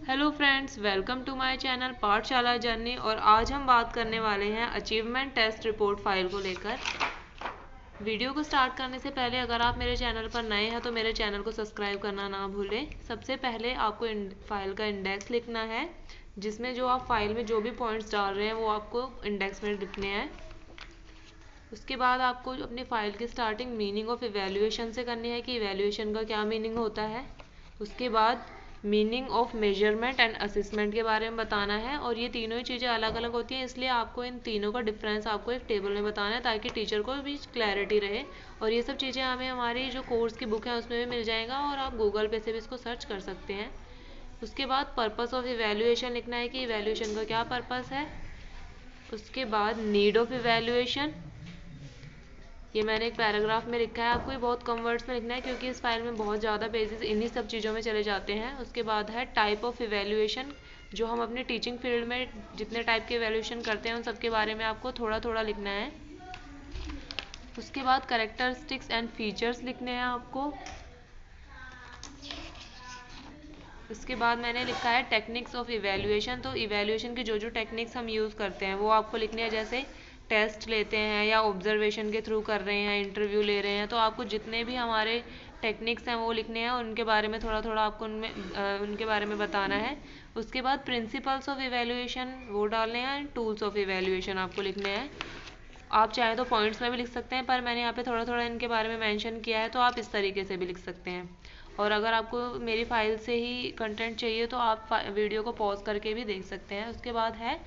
Hello friends, welcome to my channel Pathshala journey. और आज हम बात करने वाले हैं अचीवमेंट टेस्ट रिपोर्ट फाइल को लेकर। वीडियो को स्टार्ट करने से पहले अगर आप मेरे चैनल पर नए हैं तो मेरे चैनल को सब्सक्राइब करना ना भूलें। सबसे पहले आपको फाइल का इंडेक्स लिखना है, जिसमें जो आप फाइल में जो भी पॉइंट्स डाल रहे हैं वो आपको इंडेक्स में लिखने हैं। उसके बाद आपको अपनी फाइल की स्टार्टिंग मीनिंग ऑफ इवैल्यूएशन से करनी है कि इवैल्यूएशन का क्या मीनिंग होता है। उसके बाद meaning of measurement and assessment के बारे में बताना है। और ये तीनों ही चीज़ें अलग अलग होती हैं, इसलिए आपको इन तीनों का डिफरेंस आपको एक टेबल में बताना है ताकि टीचर को भी क्लैरिटी रहे। और ये सब चीज़ें हमें हमारी जो कोर्स की बुक है उसमें भी मिल जाएगा और आप गूगल पे से भी इसको सर्च कर सकते हैं। उसके बाद पर्पस ऑफ इवैल्यूएशन लिखना है कि इवैल्यूएशन का क्या पर्पस है। उसके बाद नीड ऑफ इवैल्यूएशन, ये मैंने एक पैराग्राफ में लिखा है, आपको ये बहुत कम वर्ड्स में लिखना है क्योंकि इस फाइल में बहुत ज़्यादा पेजेस इन्हीं सब चीज़ों में चले जाते हैं। उसके बाद है टाइप ऑफ इवैल्यूएशन, जो हम अपने टीचिंग फील्ड में जितने टाइप के इवैल्यूएशन करते हैं उन सब के बारे में आपको थोड़ा थोड़ा लिखना है। उसके बाद कैरेक्टरिस्टिक्स एंड फीचर्स लिखने हैं आपको। उसके बाद मैंने लिखा है टेक्निक्स ऑफ इवैल्यूएशन, तो इवैल्यूएशन की जो जो टेक्निक्स हम यूज़ करते हैं वो आपको लिखने हैं। जैसे टेस्ट लेते हैं या ऑब्जर्वेशन के थ्रू कर रहे हैं, इंटरव्यू ले रहे हैं, तो आपको जितने भी हमारे टेक्निक्स हैं वो लिखने हैं और उनके बारे में थोड़ा थोड़ा आपको उनके बारे में बताना है। उसके बाद प्रिंसिपल्स ऑफ इवैल्यूएशन वो डालने हैं, टूल्स ऑफ इवैल्यूएशन आपको लिखने हैं। आप चाहें तो पॉइंट्स में भी लिख सकते हैं, पर मैंने यहाँ पे थोड़ा थोड़ा इनके बारे में मेंशन किया है, तो आप इस तरीके से भी लिख सकते हैं। और अगर आपको मेरी फाइल से ही कंटेंट चाहिए तो आप वीडियो को पॉज करके भी देख सकते हैं। उसके बाद है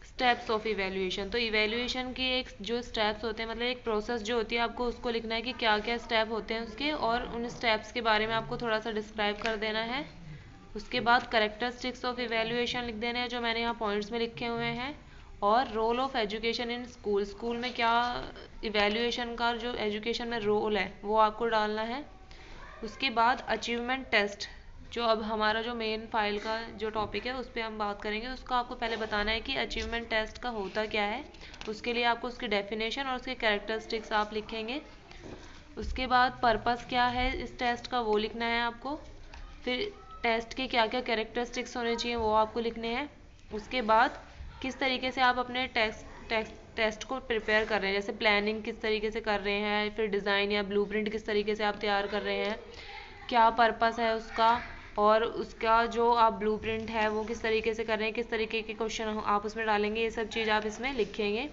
स्टेप्स ऑफ इवैल्यूएशन, तो इवैल्यूएशन की एक जो स्टेप्स होते हैं, मतलब एक प्रोसेस जो होती है, आपको उसको लिखना है कि क्या क्या स्टेप होते हैं उसके, और उन स्टेप्स के बारे में आपको थोड़ा सा डिस्क्राइब कर देना है। उसके बाद कैरेक्टरिस्टिक्स ऑफ इवैल्यूएशन लिख देने हैं, जो मैंने यहाँ पॉइंट्स में लिखे हुए हैं। और role of education in school, school में क्या इवैल्यूएशन का जो एजुकेशन में रोल है वो आपको डालना है। उसके बाद अचीवमेंट टेस्ट, जो अब हमारा जो मेन फाइल का जो टॉपिक है उस पर हम बात करेंगे, उसका आपको पहले बताना है कि अचीवमेंट टेस्ट का होता क्या है। उसके लिए आपको उसकी डेफिनेशन और उसके कैरेक्टरिस्टिक्स आप लिखेंगे। उसके बाद पर्पस क्या है इस टेस्ट का वो लिखना है आपको। फिर टेस्ट के क्या क्या कैरेक्टरिस्टिक्स होने चाहिए वो आपको लिखने हैं। उसके बाद किस तरीके से आप अपने टेस्ट को प्रिपेयर कर रहे हैं, जैसे प्लानिंग किस तरीके से कर रहे हैं, फिर डिज़ाइन या ब्लूप्रिंट किस तरीके से आप तैयार कर रहे हैं, क्या पर्पस है उसका, और उसका जो आप ब्लूप्रिंट है वो किस तरीके से कर रहे हैं, किस तरीके के क्वेश्चन आप उसमें डालेंगे, ये सब चीज़ आप इसमें लिखेंगे।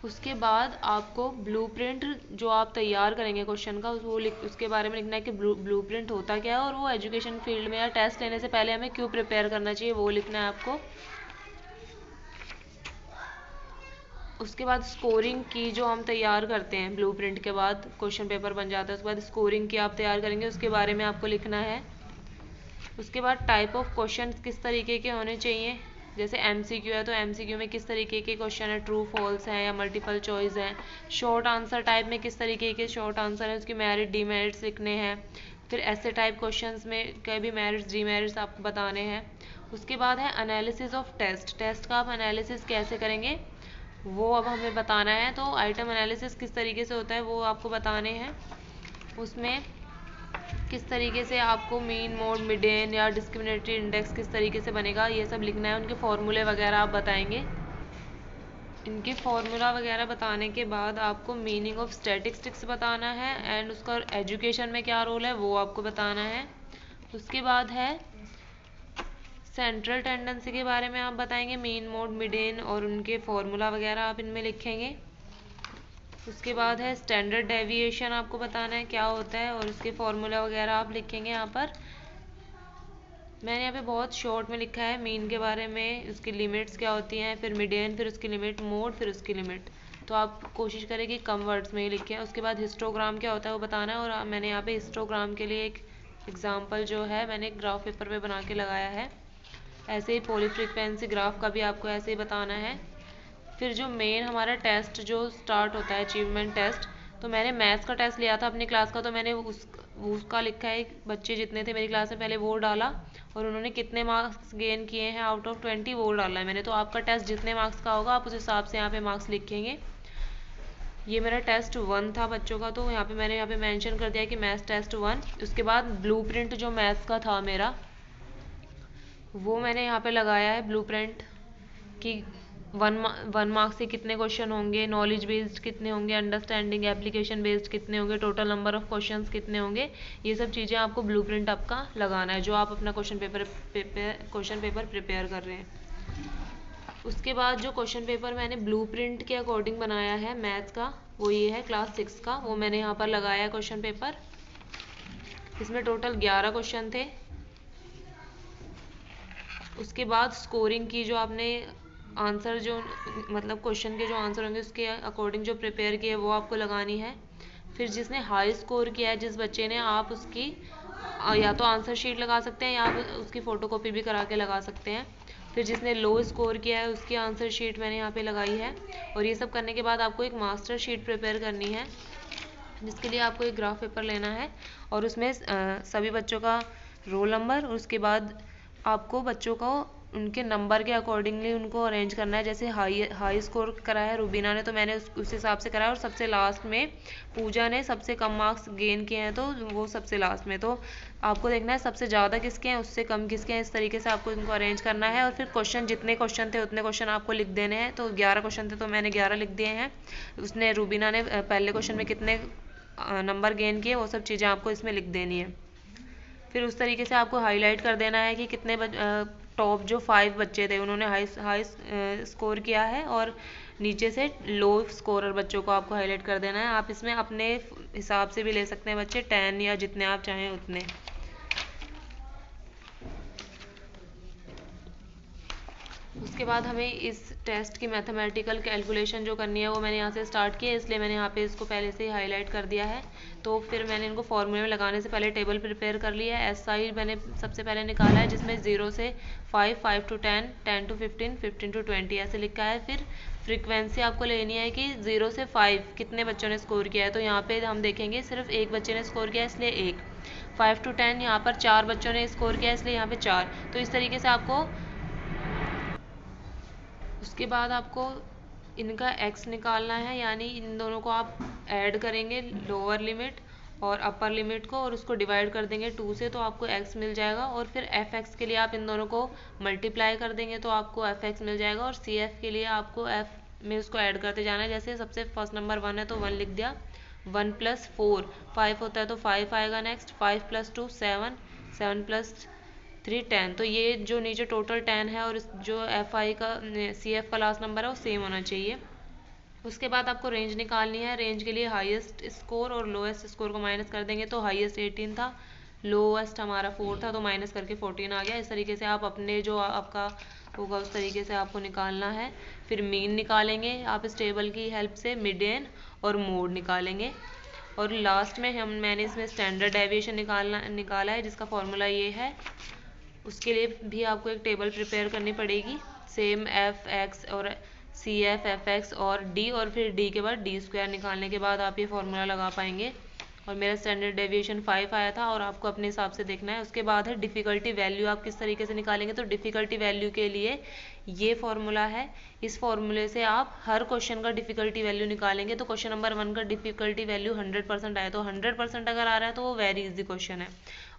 उसके बाद आपको ब्लूप्रिंट जो आप तैयार करेंगे क्वेश्चन का वो उसके बारे में लिखना है कि ब्लूप्रिंट होता क्या है और वो एजुकेशन फील्ड में या टेस्ट लेने से पहले हमें क्यों प्रिपेयर करना चाहिए वो लिखना है आपको। उसके बाद स्कोरिंग की जो हम तैयार करते हैं, ब्लूप्रिंट के बाद क्वेश्चन पेपर बन जाता है, उसके बाद स्कोरिंग की आप तैयार करेंगे, उसके बारे में आपको लिखना है। उसके बाद टाइप ऑफ क्वेश्चन किस तरीके के होने चाहिए, जैसे एमसीक्यू है तो एमसीक्यू में किस तरीके के क्वेश्चन है, ट्रू फॉल्स हैं या मल्टीपल चॉइस हैं। शॉर्ट आंसर टाइप में किस तरीके के शॉर्ट आंसर है, उसकी मेरिट डीमेरिट्स लिखने हैं। फिर ऐसे टाइप क्वेश्चंस में कई भी मेरिट्स डीमेरिट्स आपको बताने हैं। उसके बाद है एनालिसिस ऑफ टेस्ट, टेस्ट का आप एनालिसिस कैसे करेंगे वो अब हमें बताना है। तो आइटम एनालिसिस किस तरीके से होता है वो आपको बताने हैं। उसमें किस तरीके से आपको मीन मोड मिडेन या डिस्क्रिमिनेटरी इंडेक्स किस तरीके से बनेगा ये सब लिखना है। उनके फॉर्मूले वगैरह आप बताएंगे। इनके फॉर्मूला वगैरह बताने के बाद आपको मीनिंग ऑफ स्टैटिस्टिक्स बताना है एंड उसका एजुकेशन में क्या रोल है वो आपको बताना है। उसके बाद है सेंट्रल टेंडेंसी के बारे में आप बताएंगे, मीन मोड मिडेन और उनके फॉर्मूला वगैरह आप इनमें लिखेंगे। उसके बाद है स्टैंडर्ड डेविएशन, आपको बताना है क्या होता है और उसके फॉर्मूला वगैरह आप लिखेंगे यहाँ पर। मैंने यहाँ पे बहुत शॉर्ट में लिखा है मीन के बारे में, उसकी लिमिट्स क्या होती हैं, फिर मिडियन, फिर उसकी लिमिट, मोड, फिर उसकी लिमिट। तो आप कोशिश करें कि कम वर्ड्स में ही लिखें। उसके बाद हिस्टोग्राम क्या होता है वो बताना है, और मैंने यहाँ पे हिस्टोग्राम के लिए एक एग्जाम्पल जो है मैंने एक ग्राफ पेपर पे बना के लगाया है। ऐसे ही पॉलीफ्रीक्वेंसी ग्राफ का भी आपको ऐसे ही बताना है। फिर जो मेन हमारा टेस्ट जो स्टार्ट होता है अचीवमेंट टेस्ट, तो मैंने मैथ्स का टेस्ट लिया था अपनी क्लास का, तो मैंने उसका लिखा है बच्चे जितने थे मेरी क्लास में पहले वो डाला और उन्होंने कितने मार्क्स गेन किए हैं आउट ऑफ 20 वो डाला है मैंने। तो आपका टेस्ट जितने मार्क्स का होगा आप उस हिसाब से यहाँ पे मार्क्स लिखेंगे। ये मेरा टेस्ट 1 था बच्चों का, तो मैंने यहाँ पे मेंशन कर दिया कि मैथ्स टेस्ट 1। उसके बाद ब्लूप्रिंट जो मैथ्स का था मेरा, वो मैंने यहाँ पे लगाया है ब्लूप्रिंट कि 1 मार्क्स से कितने क्वेश्चन होंगे, नॉलेज बेस्ड कितने होंगे, अंडरस्टैंडिंग एप्लीकेशन बेस्ड कितने होंगे, टोटल नंबर ऑफ क्वेश्चंस कितने होंगे। ये सब चीज़ें आपको ब्लूप्रिंट आपका लगाना है जो आप अपना क्वेश्चन पेपर प्रिपेयर कर रहे हैं। उसके बाद जो क्वेश्चन पेपर मैंने ब्लूप्रिंट के अकॉर्डिंग बनाया है मैथ्स का, वो ये है क्लास 6 का, वो मैंने यहाँ पर लगाया है क्वेश्चन पेपर। इसमें टोटल 11 क्वेश्चन थे। उसके बाद स्कोरिंग की जो आपने आंसर जो मतलब क्वेश्चन के जो आंसर होंगे उसके अकॉर्डिंग जो प्रिपेयर किए वो आपको लगानी है। फिर जिसने हाई स्कोर किया है जिस बच्चे ने, आप उसकी या तो आंसर शीट लगा सकते हैं या आप उसकी फ़ोटोकॉपी भी करा के लगा सकते हैं। फिर जिसने लो स्कोर किया है उसकी आंसर शीट मैंने यहाँ पे लगाई है। और ये सब करने के बाद आपको एक मास्टर शीट प्रिपेयर करनी है, जिसके लिए आपको एक ग्राफ पेपर लेना है और उसमें सभी बच्चों का रोल नंबर, उसके बाद आपको बच्चों को उनके नंबर के अकॉर्डिंगली उनको अरेंज करना है। जैसे हाई स्कोर करा है रुबीना ने, तो मैंने उस हिसाब से कराया। और सबसे लास्ट में पूजा ने सबसे कम मार्क्स गेन किए हैं, तो वो सबसे लास्ट में। तो आपको देखना है सबसे ज़्यादा किसके हैं, उससे कम किसके हैं, इस तरीके से आपको इनको अरेंज करना है। और फिर क्वेश्चन, जितने क्वेश्चन थे उतने क्वेश्चन आपको लिख देने हैं। तो 11 क्वेश्चन थे तो मैंने 11 लिख दिए हैं। उसने रुबीना ने पहले क्वेश्चन में कितने नंबर गेन किए, वो सब चीज़ें आपको इसमें लिख देनी है। फिर उस तरीके से आपको हाईलाइट कर देना है कि कितने टॉप जो 5 बच्चे थे उन्होंने हाई स्कोर किया है, और नीचे से लो स्कोरर बच्चों को आपको हाईलाइट कर देना है। आप इसमें अपने हिसाब से भी ले सकते हैं बच्चे, 10 या जितने आप चाहें उतने। उसके बाद हमें इस टेस्ट की मैथमेटिकल कैलकुलेशन जो करनी है वो मैंने यहाँ से स्टार्ट की है, इसलिए मैंने यहाँ पे इसको पहले से ही हाईलाइट कर दिया है। तो फिर मैंने इनको फॉर्मूले में लगाने से पहले टेबल प्रिपेयर कर लिया है। SI मैंने सबसे पहले निकाला है, जिसमें 0 से 5, 5 to 10, 10 to 15, 15 to 20 ऐसे लिखा है। फिर फ्रीक्वेंसी आपको लेनी है कि 0 से 5 कितने बच्चों ने स्कोर किया है, तो यहाँ पे हम देखेंगे सिर्फ एक बच्चे ने स्कोर किया है इसलिए 1। 5 to 10 यहाँ पर 4 बच्चों ने स्कोर किया है इसलिए यहाँ पे 4। तो इस तरीके से आपको, उसके बाद आपको इनका x निकालना है, यानी इन दोनों को आप ऐड करेंगे, लोअर लिमिट और अपर लिमिट को, और उसको डिवाइड कर देंगे 2 से, तो आपको x मिल जाएगा। और फिर fx के लिए आप इन दोनों को मल्टीप्लाई कर देंगे तो आपको fx मिल जाएगा। और cf के लिए आपको f में उसको ऐड करते जाना है। जैसे सबसे फर्स्ट नंबर 1 है तो 1 लिख दिया, 1 + 4 5 होता है तो 5 आएगा। नेक्स्ट 5 + 2 7, 7 + 3 10। तो ये जो नीचे टोटल 10 है और जो FI का CF का लास्ट नंबर है वो सेम होना चाहिए। उसके बाद आपको रेंज निकालनी है। रेंज के लिए हाईएस्ट स्कोर और लोएस्ट स्कोर को माइनस कर देंगे, तो हाईएस्ट 18 था, लोएस्ट हमारा 4 था, तो माइनस करके 14 आ गया। इस तरीके से आप अपने जो आपका होगा उस तरीके से आपको निकालना है। फिर मीन निकालेंगे आप इस टेबल की हेल्प से, मीडियन और मोड निकालेंगे। और लास्ट में मैंने इसमें स्टैंडर्ड डेविएशन निकाला है, जिसका फॉर्मूला ये है। उसके लिए भी आपको एक टेबल प्रिपेयर करनी पड़ेगी, सेम FX और CF, FX और D, और फिर D के बाद D² निकालने के बाद आप ये फॉर्मूला लगा पाएंगे। और मेरा स्टैंडर्ड डेविएशन 5 आया था, और आपको अपने हिसाब से देखना है। उसके बाद है डिफ़िकल्टी वैल्यू, आप किस तरीके से निकालेंगे। तो डिफ़िकल्टी वैल्यू के लिए ये फॉर्मूला है, इस फॉर्मूले से आप हर क्वेश्चन का डिफ़िकल्टी वैल्यू निकालेंगे। तो क्वेश्चन नंबर 1 का डिफ़िकल्टी वैल्यू 100% आया, तो 100% अगर आ रहा है तो वो वेरी इजी क्वेश्चन है,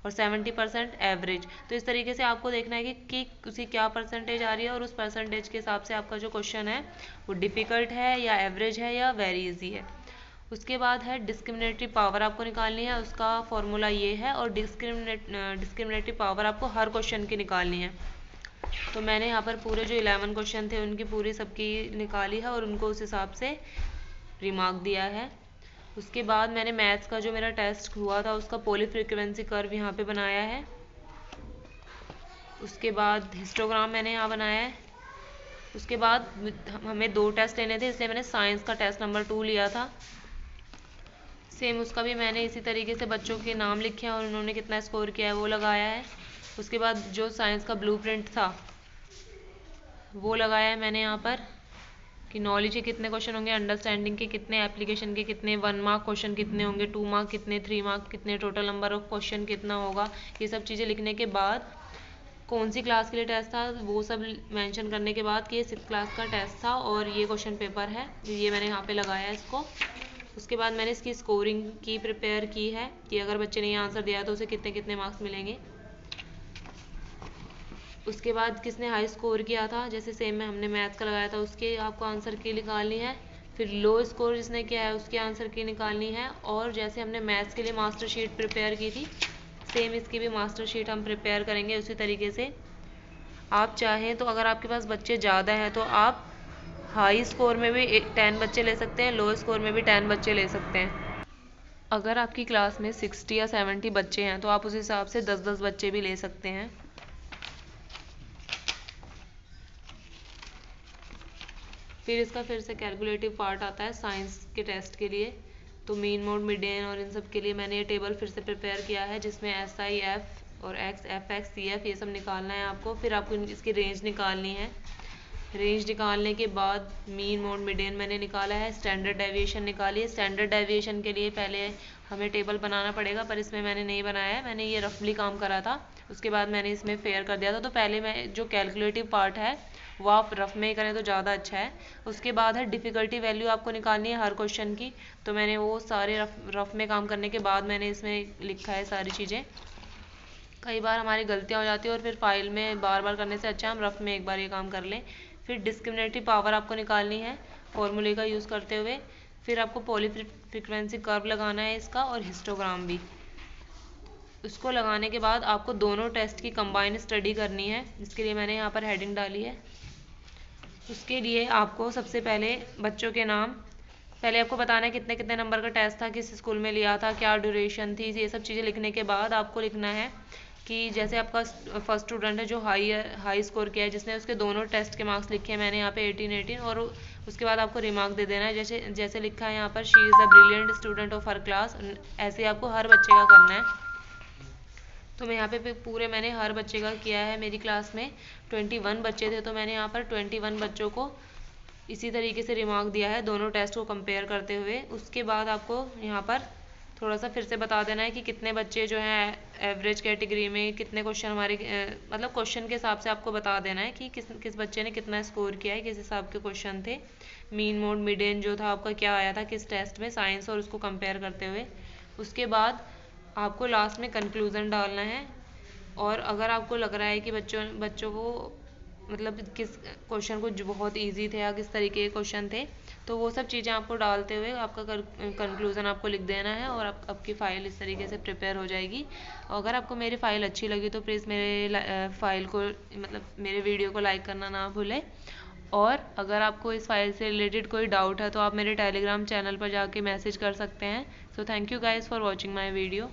और 70% एवरेज। तो इस तरीके से आपको देखना है कि उसकी क्या परसेंटेज आ रही है, और उस परसेंटेज के हिसाब से आपका जो क्वेश्चन है वो डिफ़िकल्ट है या एवरेज है या वेरी इजी है। उसके बाद है डिस्क्रिमिनेटरी पावर आपको निकालनी है, उसका फॉर्मूला ये है। और डिस्क्रिमिनेटरी पावर आपको हर क्वेश्चन की निकालनी है। तो मैंने यहाँ पर पूरे जो 11 क्वेश्चन थे उनकी पूरी सबकी निकाली है, और उनको उस हिसाब से रिमार्क दिया है। उसके बाद मैंने मैथ्स का जो मेरा टेस्ट हुआ था उसका पोली फ्रीक्वेंसी कर्व यहाँ पे बनाया है। उसके बाद हिस्टोग्राम मैंने यहाँ बनाया है। उसके बाद हमें 2 टेस्ट लेने थे, इसलिए मैंने साइंस का टेस्ट नंबर 2 लिया था। सेम उसका भी मैंने इसी तरीके से बच्चों के नाम लिखे हैं और उन्होंने कितना स्कोर किया है वो लगाया है। उसके बाद जो साइंस का ब्लूप्रिंट था वो लगाया है मैंने यहाँ पर, कि नॉलेज के कितने क्वेश्चन होंगे, अंडरस्टैंडिंग के कितने, एप्लीकेशन के कितने, 1 मार्क क्वेश्चन कितने होंगे, 2 मार्क कितने, 3 मार्क कितने, टोटल नंबर ऑफ क्वेश्चन कितना होगा। ये सब चीज़ें लिखने के बाद कौन सी क्लास के लिए टेस्ट था, वो सब मेंशन करने के बाद कि ये 6th क्लास का टेस्ट था और ये क्वेश्चन पेपर है, ये मैंने यहाँ पे लगाया है इसको। उसके बाद मैंने इसकी स्कोरिंग की प्रिपेयर की है कि अगर बच्चे ने ये आंसर दिया तो उसे कितने कितने मार्क्स मिलेंगे। उसके बाद किसने हाई स्कोर किया था, जैसे सेम में हमने मैथ्स का लगाया था, उसके आपको आंसर की निकालनी है। फिर लो स्कोर जिसने किया है उसके आंसर की निकालनी है। और जैसे हमने मैथ्स के लिए मास्टर शीट प्रिपेयर की थी, सेम इसकी भी मास्टर शीट हम प्रिपेयर करेंगे उसी तरीके से। आप चाहें तो अगर आपके पास बच्चे ज़्यादा हैं तो आप हाई स्कोर में भी 10 बच्चे ले सकते हैं, लो स्कोर में भी 10 बच्चे ले सकते हैं। अगर आपकी क्लास में 60 या 70 बच्चे हैं तो आप उस हिसाब से 10-10 बच्चे भी ले सकते हैं। फिर इसका फिर से कैलकुलेटिव पार्ट आता है साइंस के टेस्ट के लिए। तो मीन मोड मिडेन और इन सब के लिए मैंने ये टेबल फिर से प्रिपेयर किया है, जिसमें SI F और X FX CF ये सब निकालना है आपको। फिर आपको इसकी रेंज निकालनी है। रेंज निकालने के बाद मीन मोड मिडेन मैंने निकाला है। स्टैंडर्ड डेविएशन निकाली है। स्टैंडर्ड डेविएशन के लिए पहले हमें टेबल बनाना पड़ेगा, पर इसमें मैंने नहीं बनाया है, मैंने ये रफली काम करा था। उसके बाद मैंने इसमें फेयर कर दिया था। तो पहले मैं जो कैलकुलेटिव पार्ट है वो आप रफ में ही करें तो ज़्यादा अच्छा है। उसके बाद है डिफ़िकल्टी वैल्यू आपको निकालनी है हर क्वेश्चन की। तो मैंने वो सारे रफ में काम करने के बाद मैंने इसमें लिखा है सारी चीज़ें। कई बार हमारी गलतियाँ हो जाती है और फिर फाइल में बार बार करने से अच्छा हम रफ में एक बार ये काम कर लें। फिर डिस्क्रिमिनेटिव पावर आपको निकालनी है फॉर्मूले का यूज़ करते हुए। फिर आपको पॉलीफ्रीक्वेंसी कर्व लगाना है इसका, और हिस्टोग्राम भी। उसको लगाने के बाद आपको दोनों टेस्ट की कंबाइन स्टडी करनी है, जिसके लिए मैंने यहाँ पर हेडिंग डाली है। उसके लिए आपको सबसे पहले बच्चों के नाम, पहले आपको बताना है कितने कितने नंबर का टेस्ट था, किस स्कूल में लिया था, क्या ड्यूरेशन थी, ये सब चीज़ें लिखने के बाद आपको लिखना है कि जैसे आपका फर्स्ट स्टूडेंट है जो हाई स्कोर किया है, जिसने उसके दोनों टेस्ट के मार्क्स लिखे हैं, मैंने यहाँ पे 18 और उसके बाद आपको रिमार्क दे देना है। जैसे जैसे लिखा है यहाँ पर, she is a brilliant student of her class. ऐसे आपको हर बच्चे का करना है। तो मैं यहाँ पे पूरे मैंने हर बच्चे का किया है। मेरी क्लास में 21 बच्चे थे, तो मैंने यहाँ पर 21 बच्चों को इसी तरीके से रिमार्क दिया है, दोनों टेस्ट को कंपेयर करते हुए। उसके बाद आपको यहाँ पर थोड़ा सा फिर से बता देना है कि कितने बच्चे जो हैं एवरेज कैटेगरी में, कितने क्वेश्चन हमारे मतलब क्वेश्चन के हिसाब से आपको बता देना है कि किस बच्चे ने कितना स्कोर किया है, किस हिसाब के क्वेश्चन थे। मीन मोड मिडेन जो था आपका क्या आया था किस टेस्ट में, साइंस, और उसको कंपेयर करते हुए। उसके बाद आपको लास्ट में कंक्लूज़न डालना है। और अगर आपको लग रहा है कि बच्चों को मतलब किस क्वेश्चन को जो बहुत इजी थे या किस तरीके के क्वेश्चन थे, तो वो सब चीज़ें आपको डालते हुए आपका कंक्लूज़न आपको लिख देना है, और आपकी फ़ाइल इस तरीके से प्रिपेयर हो जाएगी। और अगर आपको मेरी फ़ाइल अच्छी लगी तो प्लीज़ मेरे फ़ाइल को मतलब मेरे वीडियो को लाइक करना ना भूलें। और अगर आपको इस फाइल से रिलेटेड कोई डाउट है तो आप मेरे टेलीग्राम चैनल पर जाके मैसेज कर सकते हैं। So thank you guys for watching my video.